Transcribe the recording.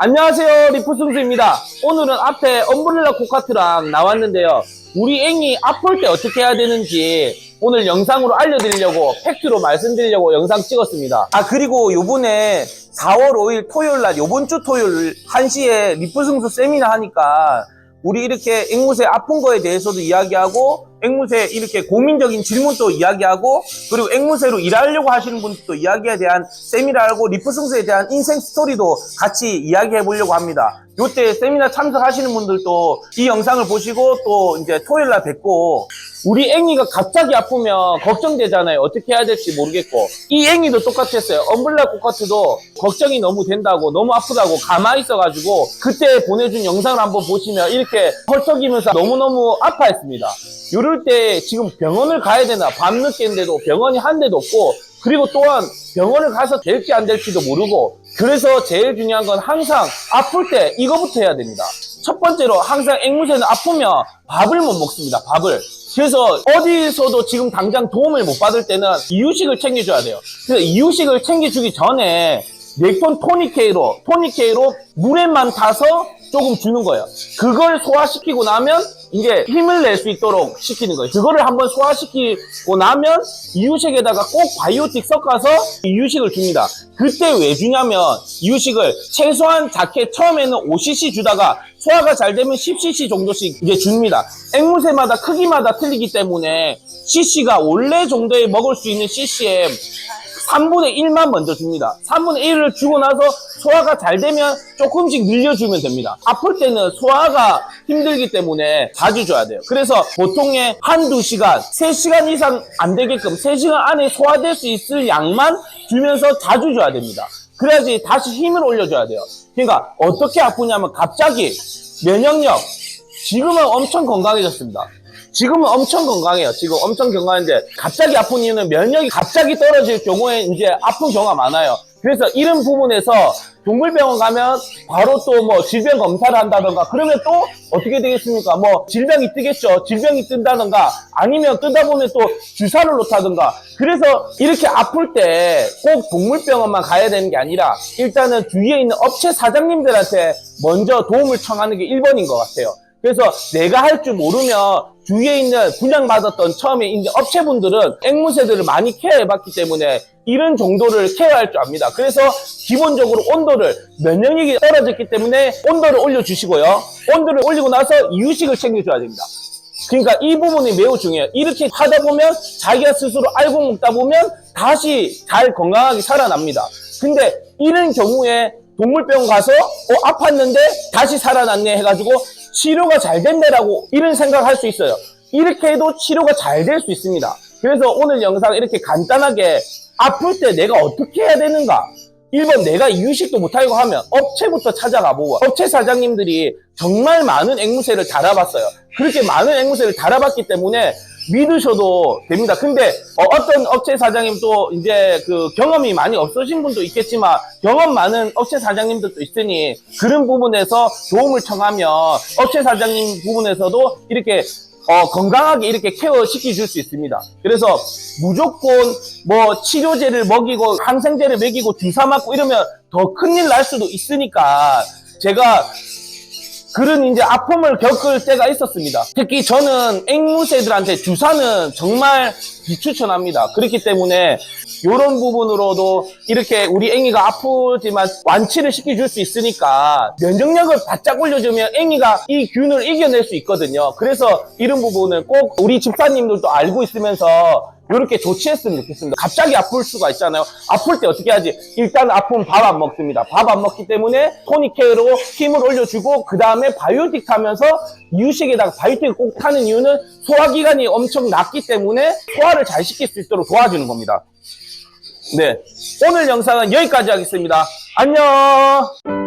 안녕하세요, 리프승수입니다. 오늘은 앞에 엄브렐라 코카트랑 나왔는데요. 우리 앵이 아플 때 어떻게 해야 되는지 오늘 영상으로 알려드리려고 팩트로 말씀드리려고 영상 찍었습니다. 그리고 요번에 4월 5일 토요일날 요번 주 토요일 1시에 리프승수 세미나 하니까 우리 이렇게 앵무새 아픈 거에 대해서도 이야기하고 앵무새 이렇게 고민적인 질문도 이야기하고 그리고 앵무새로 일하려고 하시는 분들도 이야기에 대한 세미나하고 리프승수에 대한 인생 스토리도 같이 이야기해 보려고 합니다. 요때 세미나 참석하시는 분들도 이 영상을 보시고 또 이제 토요일날 뵙고 우리 앵이가 갑자기 아프면 걱정되잖아요. 어떻게 해야 될지 모르겠고 이 앵이도 똑같았어요. 엄브렐라 코카트도 걱정이 너무 된다고 너무 아프다고 가만히 있어가지고 그때 보내준 영상을 한번 보시면 이렇게 헐떡이면서 너무너무 아파했습니다. 이럴 때 지금 병원을 가야 되나 밤늦게인데도 병원이 한 대도 없고 그리고 또한 병원을 가서 될지 안 될지도 모르고 그래서 제일 중요한 건 항상 아플 때 이거부터 해야 됩니다. 첫 번째로 항상 앵무새는 아프면 밥을 못 먹습니다. 밥을. 그래서 어디서도 지금 당장 도움을 못 받을 때는 이유식을 챙겨줘야 돼요. 그래서 이유식을 챙겨주기 전에 넥톤 토니케이로 물에만 타서 조금 주는 거예요. 그걸 소화시키고 나면 이제 힘을 낼 수 있도록 시키는 거예요. 그거를 한번 소화시키고 나면 이유식에다가 꼭 바이오틱 섞어서 이유식을 줍니다. 그때 왜 주냐면 이유식을 최소한 작게 처음에는 5cc 주다가 소화가 잘 되면 10cc 정도씩 이제 줍니다. 앵무새마다 크기마다 틀리기 때문에 cc가 원래 정도에 먹을 수 있는 cc에 3분의 1만 먼저 줍니다. 3분의 1을 주고 나서 소화가 잘 되면 조금씩 늘려주면 됩니다. 아플 때는 소화가 힘들기 때문에 자주 줘야 돼요. 그래서 보통의 한두 시간, 3시간 이상 안 되게끔 3시간 안에 소화될 수 있을 양만 주면서 자주 줘야 됩니다. 그래야지 다시 힘을 올려줘야 돼요. 그러니까 어떻게 아프냐면 갑자기 면역력, 지금은 엄청 건강해졌습니다. 지금은 엄청 건강해요. 지금 엄청 건강한데 갑자기 아픈 이유는 면역이 갑자기 떨어질 경우에 이제 아픈 경우가 많아요. 그래서 이런 부분에서 동물병원 가면 바로 또 뭐 질병 검사를 한다던가 그러면 또 어떻게 되겠습니까? 뭐 질병이 뜨겠죠. 질병이 뜬다던가 아니면 뜨다 보면 또 주사를 놓다던가 그래서 이렇게 아플 때 꼭 동물병원만 가야 되는 게 아니라 일단은 주위에 있는 업체 사장님들한테 먼저 도움을 청하는 게 1번인 것 같아요. 그래서 내가 할 줄 모르면 주위에 있는 분양받았던 처음에 있는 업체분들은 앵무새들을 많이 케어해봤기 때문에 이런 정도를 케어할 줄 압니다. 그래서 기본적으로 온도를 면역력이 떨어졌기 때문에 온도를 올려주시고요. 온도를 올리고 나서 이유식을 챙겨줘야 됩니다. 그러니까 이 부분이 매우 중요해요. 이렇게 하다 보면 자기가 스스로 알고 먹다 보면 다시 잘 건강하게 살아납니다. 근데 이런 경우에 동물병원 가서 아팠는데 다시 살아났네 해가지고 치료가 잘 된다라고 이런 생각을 할 수 있어요. 이렇게 해도 치료가 잘 될 수 있습니다. 그래서 오늘 영상 이렇게 간단하게 아플 때 내가 어떻게 해야 되는가 1번 내가 이유식도 못하고 하면 업체부터 찾아가보고 업체 사장님들이 정말 많은 앵무새를 달아봤어요. 그렇게 많은 앵무새를 달아봤기 때문에 믿으셔도 됩니다. 근데 어떤 업체 사장님도 이제 그 경험이 많이 없으신 분도 있겠지만 경험 많은 업체 사장님들도 있으니 그런 부분에서 도움을 청하면 업체 사장님 부분에서도 이렇게 건강하게 이렇게 케어 시켜줄 수 있습니다. 그래서 무조건 뭐 치료제를 먹이고 항생제를 먹이고 주사 맞고 이러면 더 큰일 날 수도 있으니까 제가 그런 이제 아픔을 겪을 때가 있었습니다. 특히 저는 앵무새들한테 주사는 정말 비추천합니다. 그렇기 때문에 이런 부분으로도 이렇게 우리 앵이가 아프지만 완치를 시켜줄 수 있으니까 면역력을 바짝 올려주면 앵이가 이 균을 이겨낼 수 있거든요. 그래서 이런 부분을 꼭 우리 집사님들도 알고 있으면서 이렇게 조치했으면 좋겠습니다. 갑자기 아플 수가 있잖아요. 아플 때 어떻게 하지? 일단 아프면 밥 안 먹습니다. 밥 안 먹기 때문에 토니케어로 힘을 올려주고 그 다음에 바이오틱 타면서 이유식에다가 바이오틱을 꼭 타는 이유는 소화기관이 엄청 낮기 때문에 소화를 잘 시킬 수 있도록 도와주는 겁니다. 네, 오늘 영상은 여기까지 하겠습니다. 안녕.